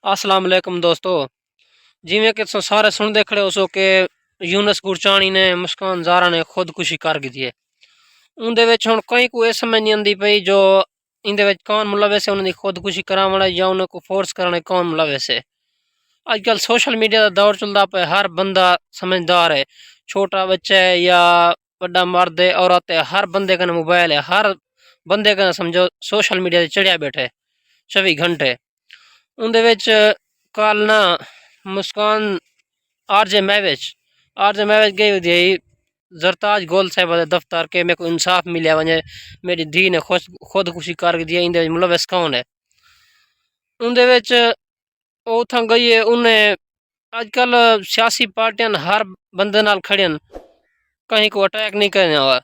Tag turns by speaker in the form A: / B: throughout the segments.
A: अस्सलाम वालेकुम दोस्तों। जिमें कि तुसीं सारे सुनते खड़े हो सो कि यूनुस गुरचानी ने मुस्कान ज़ारा ने खुदकुशी कर दी है। उनदे विच हुण कई को ये समझ नहीं आती पई जो इंदे विच कौन मुलविस है, उन्हें खुदकुशी करावण या उन्हें को फोर्स करने कौन मुलविस है। अजकल सोशल मीडिया का दौर चलता पे, हर बंदा समझदार है, छोटा बच्चा है या बड़ा मर्द है औरत है, हर बंदे का मोबाइल है, हर बंदे का समझो सोशल मीडिया चढ़िया बैठे 24 घंटे। उनदे विच कल ना मुस्कान आरजे महविच गई हुई जरताज गोल साहब दफ्तर के मेरे को इंसाफ मिले वने, मेरी धी ने खुदकुशी कर दी, इंदे मुलविस कौन है। उनदे विच उथा गई है, उन्हें अजकल सियासी पार्टियां हर बंदे नाल खड़ियन, कहीं को अटैक नहीं करने हुआ,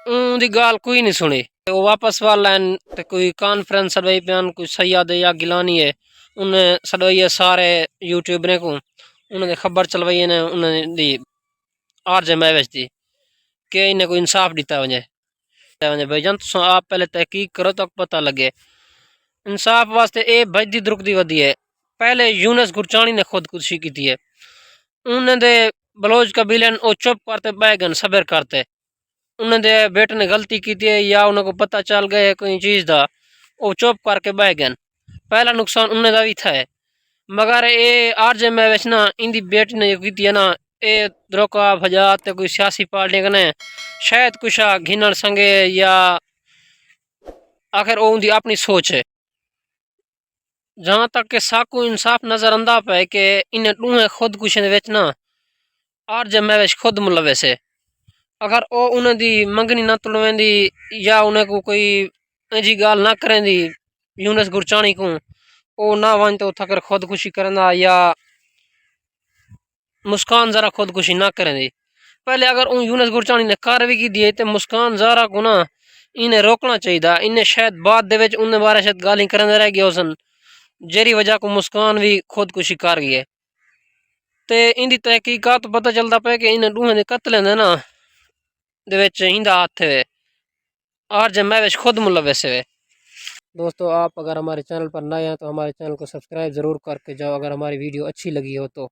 A: उनकी गाल कोई नहीं सुनी। वो वापस वाला ते कोई कॉन्फ्रेंस सदवाई पियान, कोई सैयद या गिलानी है, उन्हें सदवाई है सारे यूट्यूबरे को, उन्हें खबर चलवाई ने उन्हें दी आरजे महविच दी कि इन्हें कोई इंसाफ दिता वजे भाई जान तुम आप पहले तहकीक करो तो पता लगे। इंसाफ वास्ते ए बजदी दुरुकदी वधी है। पहले यूनुस गुरचानी ने खुदकुशी की है, उन्हें दे बलोच कबीले ओ चुप करते बैगन सबर करते, उन्हें दे बेटे ने गलती की है या उन्हें को पता चल गया कोई चीज़ दा, वो चुप करके बह गए। पहला नुकसान उन्हें दा भी था है, मगर ये आरजे महविच ना इंदी बेटी ने जो की है ना, ये द्रोका भजात कोई सियासी पार्टी कने शायद कुछ घिनण संगे या आखिर वो उनकी अपनी सोच है। जहाँ तक के साकू इंसाफ नजर आंदा पे कि इन्हें दूहें खुदकुशी विच ना आरजे महविच खुद मुलविस है। अगर वो उन्हें दी मंगनी ना तुड़वेंदी या उन्हें को कोई ऐसी गाल ना करेंदी यूनुस गुरचानी को, वो ना वन तो थकर खुदकुशी करना या मुस्कान ज़रा खुदकुशी ना करेंदी। पहले अगर उन यूनुस गुरचानी ने कर भी की दी तो मुस्कान ज़ारा को ना इन्हें रोकना चाहिए। इन्हें शायद बाद दे विच उन्हें बारे शायद गाली करने रह गए सन, जेरी वजह को मुस्कान भी खुदकुशी कर गई है। ते इंदी तहकीकात तो पता चलता पे कि इन्हें दूहें दे कत्ले ने ना दे विच इंदा हाथ है, आरजे महविच खुद मुलविस है। दोस्तों, आप अगर हमारे चैनल पर नए हैं तो हमारे चैनल को सब्सक्राइब ज़रूर करके जाओ, अगर हमारी वीडियो अच्छी लगी हो तो।